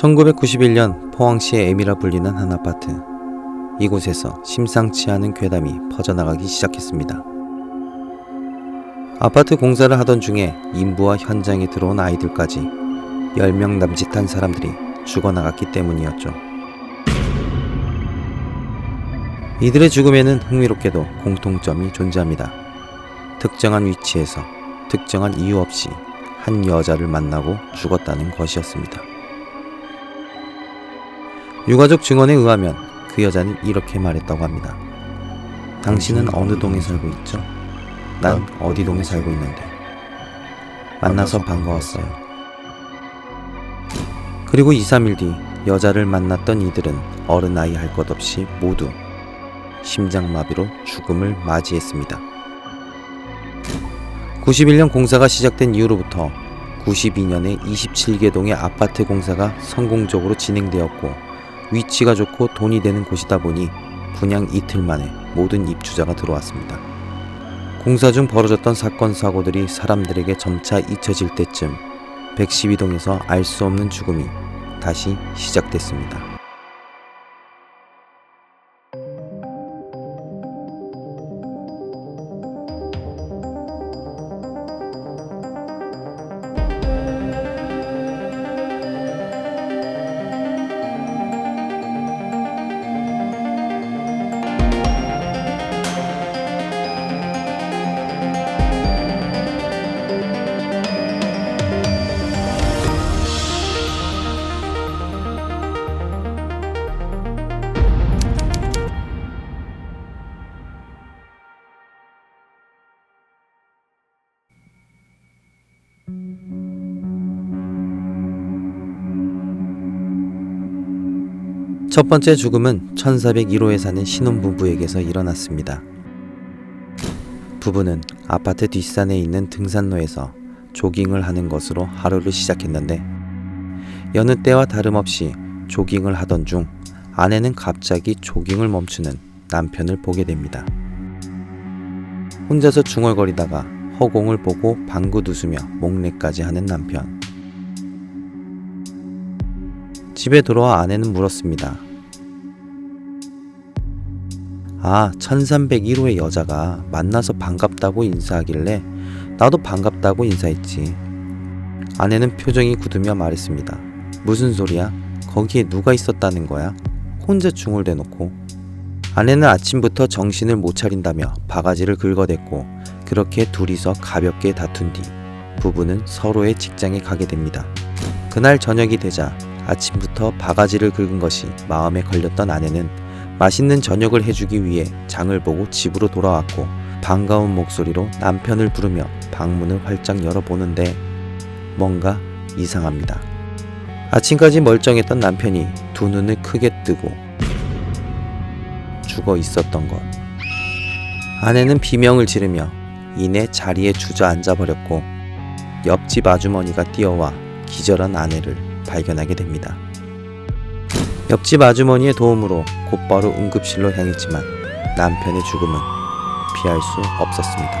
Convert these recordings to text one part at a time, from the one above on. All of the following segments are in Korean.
1991년 포항시의 M이라 불리는 한 아파트. 이곳에서 심상치 않은 괴담이 퍼져나가기 시작했습니다. 아파트 공사를 하던 중에 인부와 현장에 들어온 아이들까지 10명 남짓한 사람들이 죽어나갔기 때문이었죠. 이들의 죽음에는 흥미롭게도 공통점이 존재합니다. 특정한 위치에서 특정한 이유 없이 한 여자를 만나고 죽었다는 것이었습니다. 유가족 증언에 의하면 그 여자는 이렇게 말했다고 합니다. 당신은 어느 동에 살고 있죠? 난 어디 동에 살고 있는데. 만나서 반가웠어요. 그리고 2, 3일 뒤 여자를 만났던 이들은 어른아이 할 것 없이 모두 심장마비로 죽음을 맞이했습니다. 91년 공사가 시작된 이후로부터 92년에 27개 동의 아파트 공사가 성공적으로 진행되었고 위치가 좋고 돈이 되는 곳이다 보니 분양 이틀 만에 모든 입주자가 들어왔습니다. 공사 중 벌어졌던 사건 사고들이 사람들에게 점차 잊혀질 때쯤 112동에서 알 수 없는 죽음이 다시 시작됐습니다. 첫 번째 죽음은 1401호에 사는 신혼부부에게서 일어났습니다. 부부는 아파트 뒷산에 있는 등산로에서 조깅을 하는 것으로 하루를 시작했는데 여느 때와 다름없이 조깅을 하던 중 아내는 갑자기 조깅을 멈추는 남편을 보게 됩니다. 혼자서 중얼거리다가 허공을 보고 방긋 웃으며 목례까지 하는 남편. 집에 돌아와 아내는 물었습니다. 1301호의 여자가 만나서 반갑다고 인사하길래 나도 반갑다고 인사했지. 아내는 표정이 굳으며 말했습니다. 무슨 소리야? 거기에 누가 있었다는 거야? 혼자 중얼대놓고. 아내는 아침부터 정신을 못 차린다며 바가지를 긁어댔고 그렇게 둘이서 가볍게 다툰 뒤 부부는 서로의 직장에 가게 됩니다. 그날 저녁이 되자 아침부터 바가지를 긁은 것이 마음에 걸렸던 아내는 맛있는 저녁을 해주기 위해 장을 보고 집으로 돌아왔고 반가운 목소리로 남편을 부르며 방문을 활짝 열어보는데 뭔가 이상합니다. 아침까지 멀쩡했던 남편이 두 눈을 크게 뜨고 죽어 있었던 것. 아내는 비명을 지르며 이내 자리에 주저앉아 버렸고 옆집 아주머니가 뛰어와 기절한 아내를 발견하게 됩니다. 옆집 아주머니의 도움으로 곧바로 응급실로 향했지만 남편의 죽음은 피할 수 없었습니다.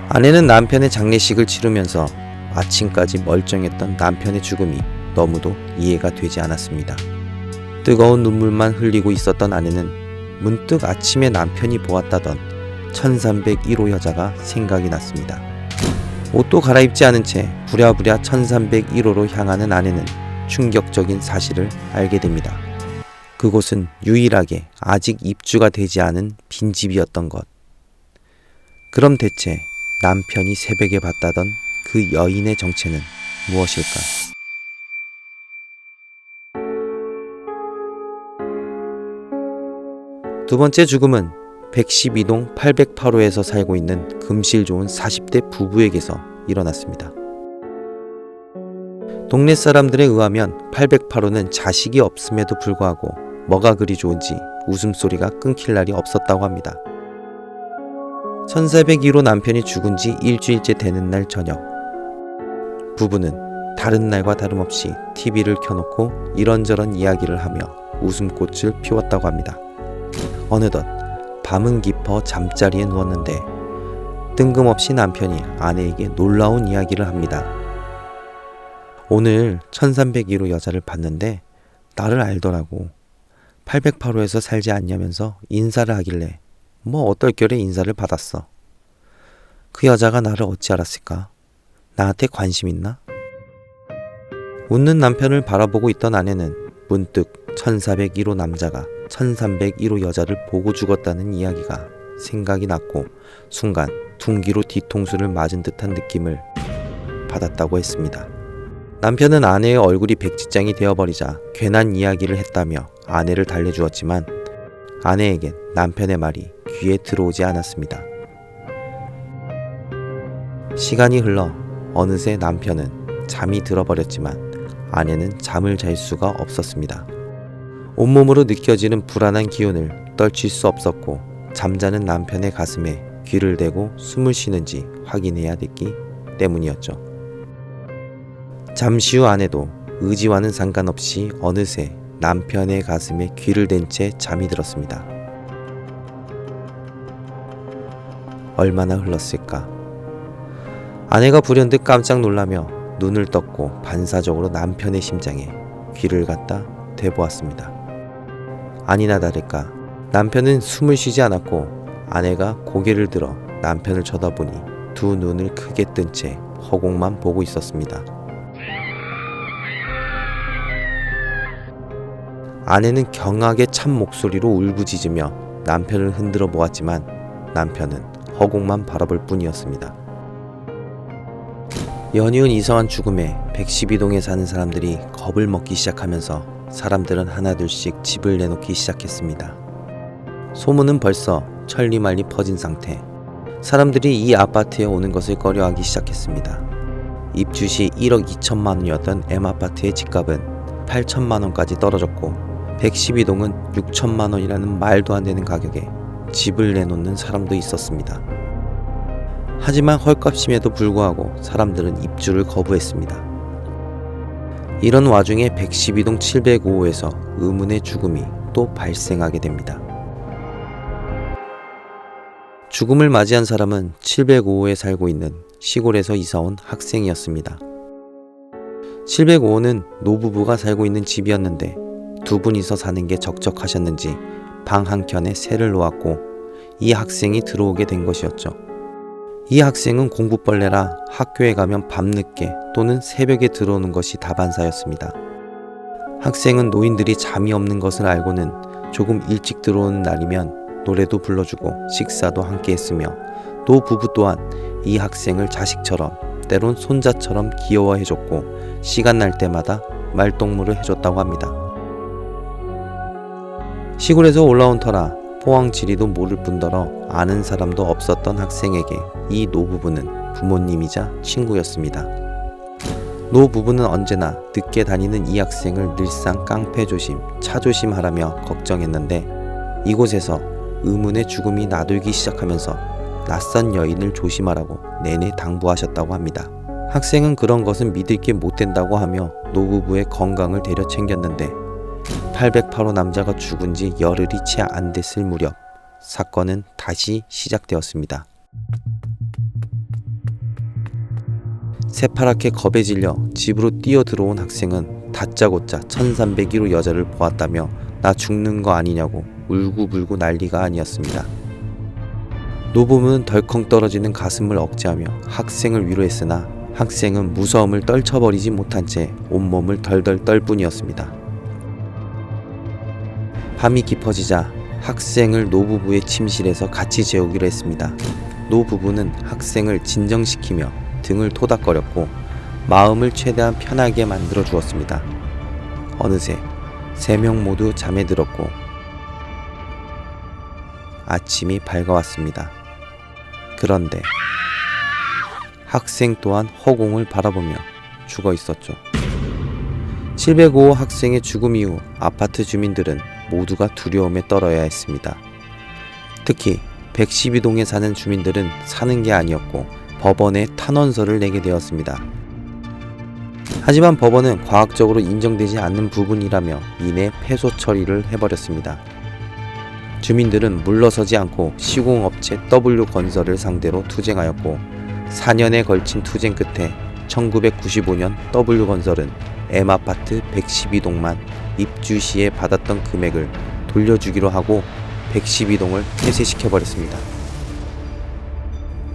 아내는 남편의 장례식을 치르면서 아침까지 멀쩡했던 남편의 죽음이 너무도 이해가 되지 않았습니다. 뜨거운 눈물만 흘리고 있었던 아내는 문득 아침에 남편이 보았다던 1301호 여자가 생각이 났습니다. 옷도 갈아입지 않은 채 부랴부랴 1301호로 향하는 아내는 충격적인 사실을 알게 됩니다. 그곳은 유일하게 아직 입주가 되지 않은 빈집이었던 것. 그럼 대체 남편이 새벽에 봤다던 그 여인의 정체는 무엇일까? 두 번째 죽음은 112동 808호에서 살고 있는 금실 좋은 40대 부부에게서 일어났습니다. 동네 사람들에 의하면 808호는 자식이 없음에도 불구하고 뭐가 그리 좋은지 웃음소리가 끊길 날이 없었다고 합니다. 1401호 남편이 죽은 지 일주일째 되는 날 저녁, 부부는 다른 날과 다름없이 TV를 켜놓고 이런저런 이야기를 하며 웃음꽃을 피웠다고 합니다. 어느덧 밤은 깊어 잠자리에 누웠는데 뜬금없이 남편이 아내에게 놀라운 이야기를 합니다. 오늘 1301호 여자를 봤는데 나를 알더라고. 808호에서 살지 않냐면서 인사를 하길래 뭐 어떨결에 인사를 받았어. 그 여자가 나를 어찌 알았을까? 나한테 관심 있나? 웃는 남편을 바라보고 있던 아내는 문득 1401호 남자가 1301호 여자를 보고 죽었다는 이야기가 생각이 났고 순간 둔기로 뒤통수를 맞은 듯한 느낌을 받았다고 했습니다. 남편은 아내의 얼굴이 백지장이 되어버리자 괜한 이야기를 했다며 아내를 달래주었지만 아내에겐 남편의 말이 귀에 들어오지 않았습니다. 시간이 흘러 어느새 남편은 잠이 들어버렸지만 아내는 잠을 잘 수가 없었습니다. 온몸으로 느껴지는 불안한 기운을 떨칠 수 없었고 잠자는 남편의 가슴에 귀를 대고 숨을 쉬는지 확인해야 됐기 때문이었죠. 잠시 후 아내도 의지와는 상관없이 어느새 남편의 가슴에 귀를 댄 채 잠이 들었습니다. 얼마나 흘렀을까? 아내가 불현듯 깜짝 놀라며 눈을 떴고 반사적으로 남편의 심장에 귀를 갖다 대보았습니다. 아니나 다를까 남편은 숨을 쉬지 않았고 아내가 고개를 들어 남편을 쳐다보니 두 눈을 크게 뜬 채 허공만 보고 있었습니다. 아내는 경악에 찬 목소리로 울부짖으며 남편을 흔들어 보았지만 남편은 허공만 바라볼 뿐이었습니다. 연이은 이상한 죽음에 112동에 사는 사람들이 겁을 먹기 시작하면서 사람들은 하나둘씩 집을 내놓기 시작했습니다. 소문은 벌써 천리말리 퍼진 상태. 사람들이 이 아파트에 오는 것을 꺼려하기 시작했습니다. 입주 시 1억 2천만 원이었던 M아파트의 집값은 8천만 원까지 떨어졌고 112동은 6천만 원이라는 말도 안 되는 가격에 집을 내놓는 사람도 있었습니다. 하지만 헐값임에도 불구하고 사람들은 입주를 거부했습니다. 이런 와중에 112동 705호에서 의문의 죽음이 또 발생하게 됩니다. 죽음을 맞이한 사람은 705호에 살고 있는 시골에서 이사온 학생이었습니다. 705호는 노부부가 살고 있는 집이었는데 두 분이서 사는 게 적적하셨는지 방 한켠에 새를 놓았고 이 학생이 들어오게 된 것이었죠. 이 학생은 공부벌레라 학교에 가면 밤늦게 또는 새벽에 들어오는 것이 다반사였습니다. 학생은 노인들이 잠이 없는 것을 알고는 조금 일찍 들어오는 날이면 노래도 불러주고 식사도 함께 했으며 노부부 또한 이 학생을 자식처럼 때론 손자처럼 귀여워해줬고 시간 날 때마다 말동무를 해줬다고 합니다. 시골에서 올라온 터라 포항 지리도 모를 뿐더러 아는 사람도 없었던 학생에게 이 노부부는 부모님이자 친구였습니다. 노부부는 언제나 늦게 다니는 이 학생을 늘상 깡패 조심, 차 조심하라며 걱정했는데 이곳에서 의문의 죽음이 나돌기 시작하면서 낯선 여인을 조심하라고 내내 당부하셨다고 합니다. 학생은 그런 것은 믿을 게 못 된다고 하며 노부부의 건강을 되려 챙겼는데 808호 남자가 죽은 지 열흘이 채 안 됐을 무렵 사건은 다시 시작되었습니다. 새파랗게 겁에 질려 집으로 뛰어 들어온 학생은 다짜고짜 1301호 여자를 보았다며 나 죽는 거 아니냐고 울고불고 난리가 아니었습니다. 노부부는 덜컹 떨어지는 가슴을 억제하며 학생을 위로했으나 학생은 무서움을 떨쳐버리지 못한 채 온몸을 덜덜 떨 뿐이었습니다. 밤이 깊어지자 학생을 노부부의 침실에서 같이 재우기로 했습니다. 노부부는 학생을 진정시키며 등을 토닥거렸고 마음을 최대한 편하게 만들어 주었습니다. 어느새 3명 모두 잠에 들었고 아침이 밝아왔습니다. 그런데 학생 또한 허공을 바라보며 죽어 있었죠. 705호 학생의 죽음 이후 아파트 주민들은 모두가 두려움에 떨어야 했습니다. 특히 112동에 사는 주민들은 사는 게 아니었고 법원에 탄원서를 내게 되었습니다. 하지만 법원은 과학적으로 인정되지 않는 부분이라며 이내 패소 처리를 해버렸습니다. 주민들은 물러서지 않고 시공업체 W건설을 상대로 투쟁하였고 4년에 걸친 투쟁 끝에 1995년 W건설은 M아파트 112동만 입주 시에 받았던 금액을 돌려주기로 하고 112동을 폐쇄시켜버렸습니다.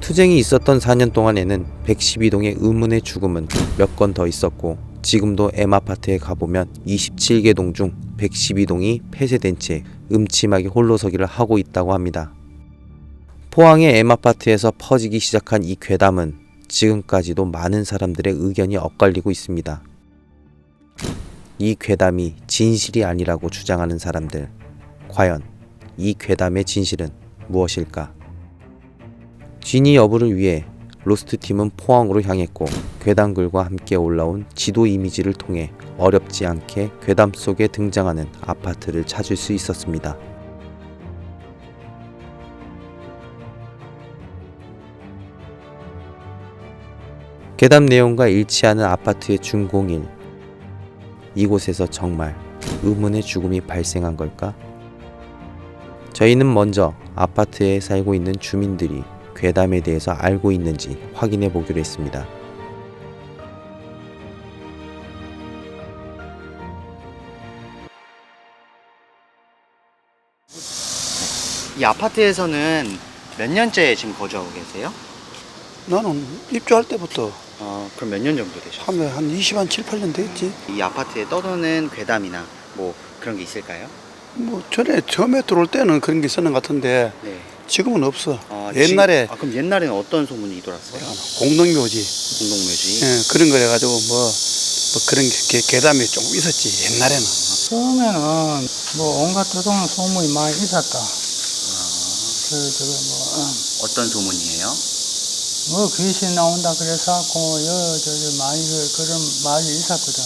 투쟁이 있었던 4년 동안에는 112동의 의문의 죽음은 몇 건 더 있었고, 지금도 M아파트에 가보면 27개 동 중 112동이 폐쇄된 채 음침하게 홀로서기를 하고 있다고 합니다. 포항의 M아파트에서 퍼지기 시작한 이 괴담은 지금까지도 많은 사람들의 의견이 엇갈리고 있습니다. 이 괴담이 진실이 아니라고 주장하는 사람들, 과연 이 괴담의 진실은 무엇일까? 진위 여부를 위해 로스트팀은 포항으로 향했고, 괴담글과 함께 올라온 지도 이미지를 통해 어렵지 않게 괴담 속에 등장하는 아파트를 찾을 수 있었습니다. 괴담 내용과 일치하는 아파트의 준공일. 이곳에서 정말 의문의 죽음이 발생한 걸까? 저희는 먼저 아파트에 살고 있는 주민들이 괴담에 대해서 알고 있는지 확인해 보기로 했습니다. 이 아파트에서는 몇 년째 지금 거주하고 계세요? 나는 입주할 때부터 그럼 몇 년 정도 되셨어요? 한 7, 8년 됐지. 이 아파트에 떠도는 괴담이나 뭐 그런 게 있을까요? 뭐 전에 처음에 들어올 때는 그런 게 있었는 것 같은데 네. 지금은 없어. 옛날에 그럼 옛날에는 어떤 소문이 돌았어요? 공동묘지 공동묘지. 예, 그런 거 해가지고 뭐 그런 괴담이 좀 있었지 옛날에는. 처음에는 뭐 온갖 도둑는 소문이 많이 있었다. 어떤 소문이에요? 뭐 귀신 나온다 그래서 많이 그런 말이 있었거든.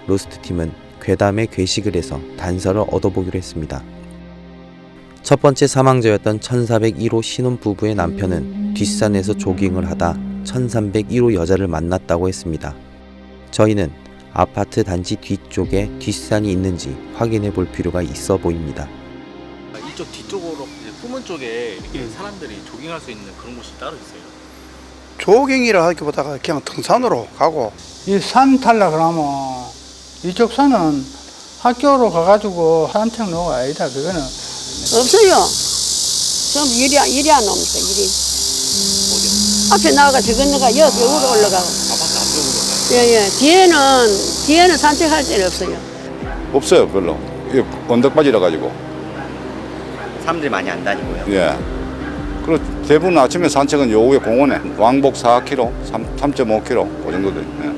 로스트팀은 괴담의 괴식을 해서 단서를 얻어보기로 했습니다. 첫 번째 사망자였던 1401호 신혼부부의 남편은 뒷산에서 조깅을 하다 1301호 여자를 만났다고 했습니다. 저희는 아파트 단지 뒤쪽에 뒷산이 있는지 확인해 볼 필요가 있어 보입니다. 이쪽 뒤쪽으로 후문 쪽에 이렇게 사람들이 조깅할 수 있는 그런 곳이 따로 있어요? 조깅이라 하기보다가 그냥 등산으로 가고. 이 산 탈라 그러면 이쪽 산은 학교로 가가지고 산책로가 아니다. 그거는 없어요. 전부 일이 안 옵니까, 일이. 앞에 나가 저 건너가 여기로 올라가고. 아파트 앞쪽으로 가요? 예. 뒤에는 산책할 데는 없어요. 없어요, 별로. 이게 언덕바지라 가지고. 사람들이 많이 안 다니고요. 예. 그리고 대부분 아침에 산책은 요 위에 공원에 왕복 4km, 3.5km 그 정도 돼요. 예.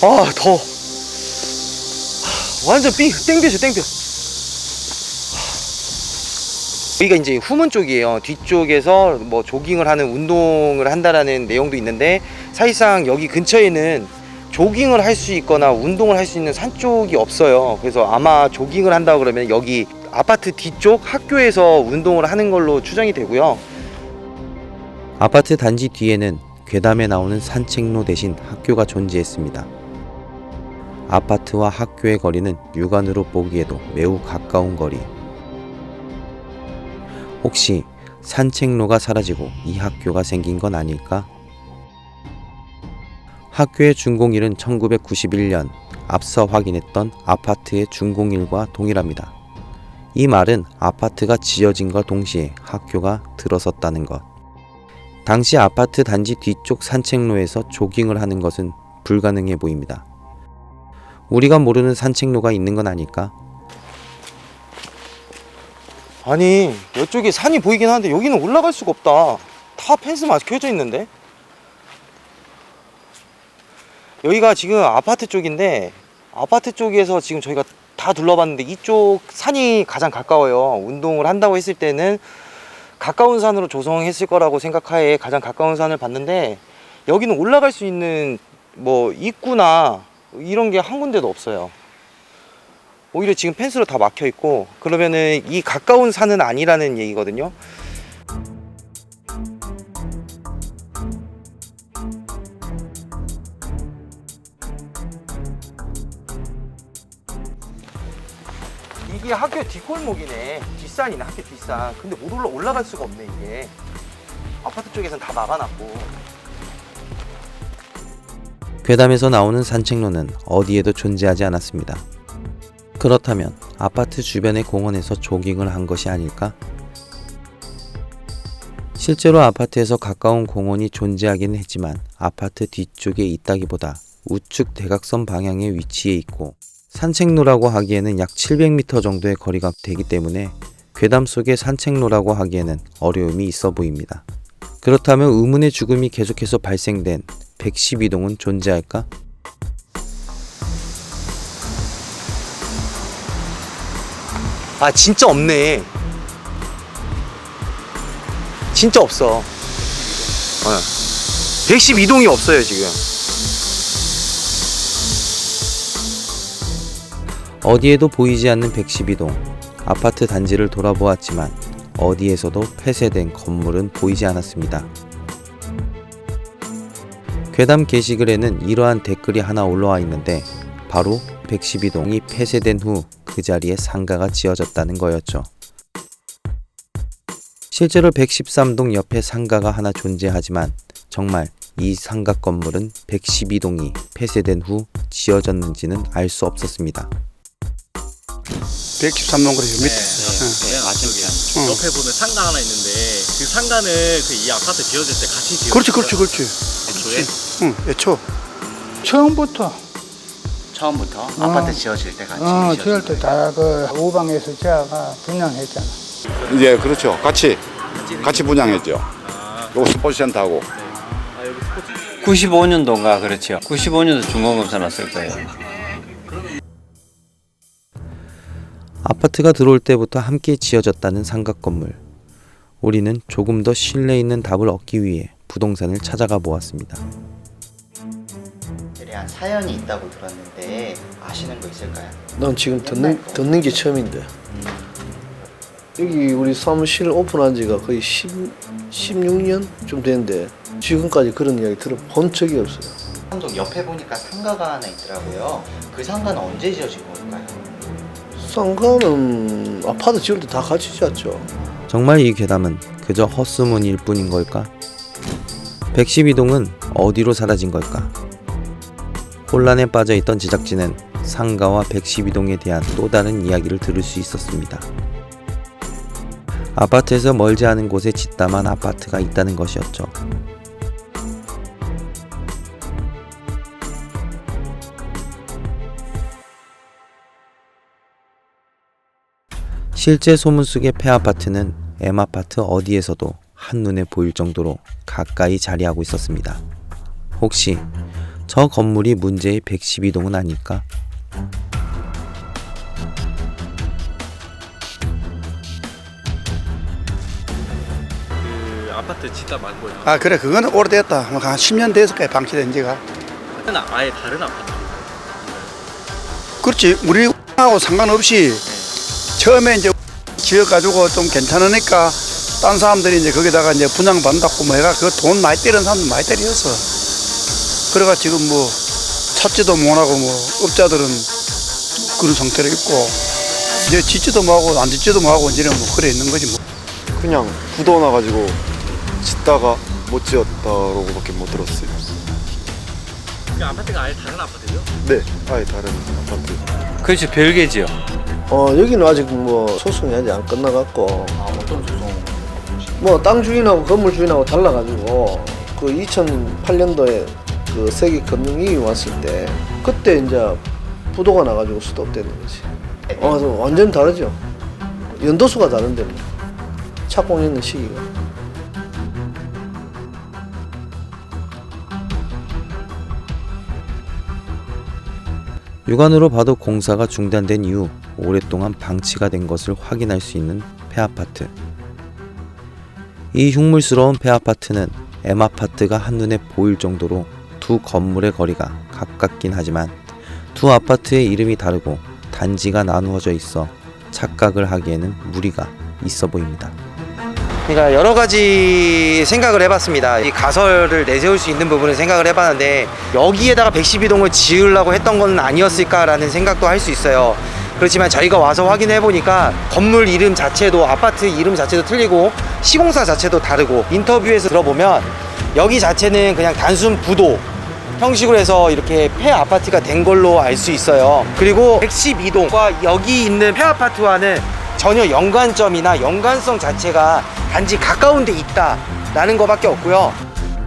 더워. 완전 땡볕이야, 땡볕. 여기가 이제 후문 쪽이에요. 뒤쪽에서 뭐 조깅을 하는 운동을 한다라는 내용도 있는데, 사실상 여기 근처에는 조깅을 할 수 있거나 운동을 할 수 있는 산 쪽이 없어요. 그래서 아마 조깅을 한다고 그러면 여기 아파트 뒤쪽 학교에서 운동을 하는 걸로 추정이 되고요. 아파트 단지 뒤에는 괴담에 나오는 산책로 대신 학교가 존재했습니다. 아파트와 학교의 거리는 육안으로 보기에도 매우 가까운 거리. 혹시 산책로가 사라지고 이 학교가 생긴 건 아닐까? 학교의 준공일은 1991년, 앞서 확인했던 아파트의 준공일과 동일합니다. 이 말은 아파트가 지어진과 동시에 학교가 들어섰다는 것. 당시 아파트 단지 뒤쪽 산책로에서 조깅을 하는 것은 불가능해 보입니다. 우리가 모르는 산책로가 있는 건 아닐까? 아니, 이쪽에 산이 보이긴 하는데 여기는 올라갈 수가 없다. 다 펜스만 켜져 있는데? 여기가 지금 아파트 쪽인데, 아파트 쪽에서 지금 저희가 다 둘러봤는데 이쪽 산이 가장 가까워요. 운동을 한다고 했을 때는 가까운 산으로 조성했을 거라고 생각하에 가장 가까운 산을 봤는데, 여기는 올라갈 수 있는 뭐 입구나 이런 게 한 군데도 없어요. 오히려 지금 펜스로 다 막혀 있고, 그러면은 이 가까운 산은 아니라는 얘기거든요. 이게 학교 뒷골목이네. 뒷산이네, 학교 뒷산. 근데 못 올라갈 수가 없네, 이게. 아파트 쪽에선 다 막아놨고. 괴담에서 나오는 산책로는 어디에도 존재하지 않았습니다. 그렇다면 아파트 주변의 공원에서 조깅을 한 것이 아닐까? 실제로 아파트에서 가까운 공원이 존재하기는 했지만 아파트 뒤쪽에 있다기보다 우측 대각선 방향에 위치해 있고 산책로라고 하기에는 약 700m 정도의 거리가 되기 때문에 괴담 속의 산책로라고 하기에는 어려움이 있어 보입니다. 그렇다면 의문의 죽음이 계속해서 발생된 112동은 존재할까? 아, 진짜 없네. 진짜 없어. 112동이 없어요, 지금. 어디에도 보이지 않는 112동. 아파트 단지를 돌아보았지만 어디에서도 폐쇄된 건물은 보이지 않았습니다. 괴담 게시글에는 이러한 댓글이 하나 올라와 있는데 바로 112동이 폐쇄된 후 그 자리에 상가가 지어졌다는 거였죠. 실제로 113동 옆에 상가가 하나 존재하지만 정말 이 상가 건물은 112동이 폐쇄된 후 지어졌는지는 알 수 없었습니다. 113동 그래요 밑에. 네, 맞습니다. 옆에 보면 상가 하나 있는데 그 상가는 그 이 아파트 지어질 때 같이 지어졌어요. 그렇지. 애초에? 응, 애초. 처음부터 처음부터 아파트 지어질 때 같이 지을 때 다 그 우방에서 지하가 분양했잖아. 이제 그렇죠. 같이 분양했죠. 요 스포츠센터하고. 아, 여기 스포츠 95년도인가 그렇죠. 95년도 중공검사 났을 거예요. 아파트가 들어올 때부터 함께 지어졌다는 상가 건물. 우리는 조금 더 신뢰 있는 답을 얻기 위해 부동산을 찾아가 보았습니다. 대략 사연이 있다고 들었는데 아시는 거 있을까요? 난 지금 듣는 게 처음인데 여기 우리 사무실 오픈한 지가 거의 16년 좀 됐는데 지금까지 그런 이야기 들어본 적이 없어요. 한동 옆에 보니까 상가가 하나 있더라고요. 그 상가는 언제 지어진 건가요? 상가는 아파트 지을 때 다 같이 지었죠. 정말 이 괴담은 그저 헛소문일 뿐인 걸까? 112동은 어디로 사라진 걸까? 혼란에 빠져있던 제작진은 상가와 112동에 대한 또 다른 이야기를 들을 수 있었습니다. 아파트에서 멀지 않은 곳에 짓담한 아파트가 있다는 것이었죠. 실제 소문 속의 폐아파트는 M아파트 어디에서도 한눈에 보일 정도로 가까이 자리하고 있었습니다. 혹시 저 건물이 문제의 112동은 아닐까? 그 아파트 짓다 말고요. 아 그래 그거는 오래됐다. 한 10년 됐을 거야 방치된 지가. 아파트는 아예 다른 아파트. 그렇지 우리하고 상관없이 처음에 이제 지어가지고 좀 괜찮으니까 딴 사람들이 이제 거기다가 이제 분양받는다고 뭐 해가 그 돈 많이 때리는 사람들 많이 때렸어. 그래가 지금 뭐 찾지도 못하고 뭐 업자들은 그런 상태로 있고 이제 짓지도 못하고 안 짓지도 못하고 이제는 뭐 그래 있는 거지 뭐. 그냥 굳어놔가지고 짓다가 못 지었다로밖에 못 들었어요. 그 아파트가 아예 다른 아파트죠? 네, 아예 다른 아파트. 그렇지 별개지요. 여기는 아직 뭐 소송이 아직 안 끝나갖고 어떤 소송? 뭐 땅 주인하고 건물 주인하고 달라가지고 그 2008년도에 그 세계 금융위기 왔을 때 그때 이제 부도가 나가지고 스톱되는 거지. 완전 다르죠. 연도수가 다른데 뭐. 착공했는 시기가. 육안으로 봐도 공사가 중단된 이후 오랫동안 방치가 된 것을 확인할 수 있는 폐아파트. 이 흉물스러운 폐아파트는 M아파트가 한눈에 보일 정도로 두 건물의 거리가 가깝긴 하지만 두 아파트의 이름이 다르고 단지가 나누어져 있어 착각을 하기에는 무리가 있어 보입니다. 그러니까 여러 가지 생각을 해봤습니다. 이 가설을 내세울 수 있는 부분을 생각을 해봤는데 여기에다가 112동을 지으려고 했던 건 아니었을까라는 생각도 할 수 있어요. 그렇지만 저희가 와서 확인해 보니까 건물 이름 자체도 아파트 이름 자체도 틀리고 시공사 자체도 다르고 인터뷰에서 들어보면 여기 자체는 그냥 단순 부도 형식으로 해서 이렇게 폐 아파트가 된 걸로 알 수 있어요. 그리고 112동과 여기 있는 폐 아파트와는 전혀 연관점이나 연관성 자체가 단지 가까운 데 있다 라는 것밖에 없고요.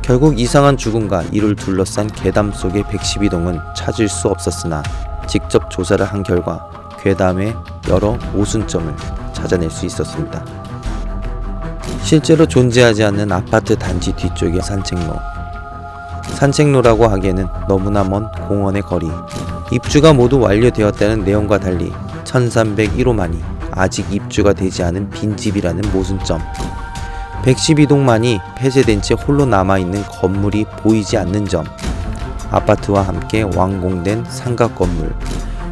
결국 이상한 죽음과 이를 둘러싼 괴담 속의 112동은 찾을 수 없었으나 직접 조사를 한 결과 괴담의 여러 모순점을 찾아낼 수 있었습니다. 실제로 존재하지 않는 아파트 단지 뒤쪽의 산책로라고 하기에는 너무나 먼 공원의 거리, 입주가 모두 완료되었다는 내용과 달리 1301호만이 아직 입주가 되지 않은 빈집이라는 모순점, 112동만이 폐쇄된 채 홀로 남아있는 건물이 보이지 않는 점, 아파트와 함께 완공된 삼각 건물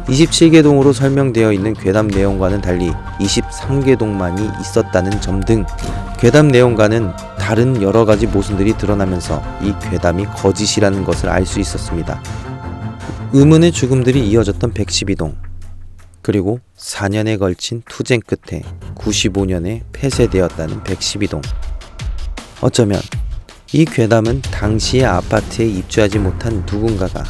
27개 동으로 설명되어 있는 괴담 내용과는 달리 23개 동만이 있었다는 점 등 괴담 내용과는 다른 여러가지 모순들이 드러나면서 이 괴담이 거짓이라는 것을 알 수 있었습니다. 의문의 죽음들이 이어졌던 112동, 그리고 4년에 걸친 투쟁 끝에 95년에 폐쇄되었다는 112동. 어쩌면 이 괴담은 당시의 아파트에 입주하지 못한 누군가가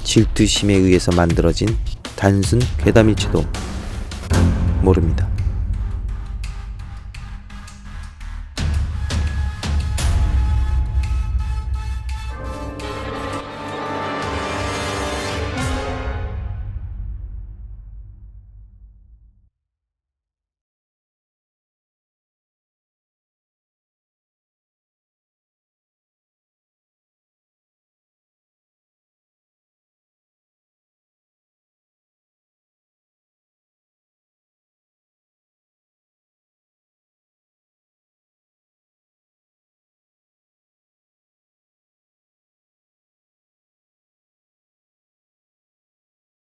질투심에 의해서 만들어진 단순 괴담일지도 모릅니다.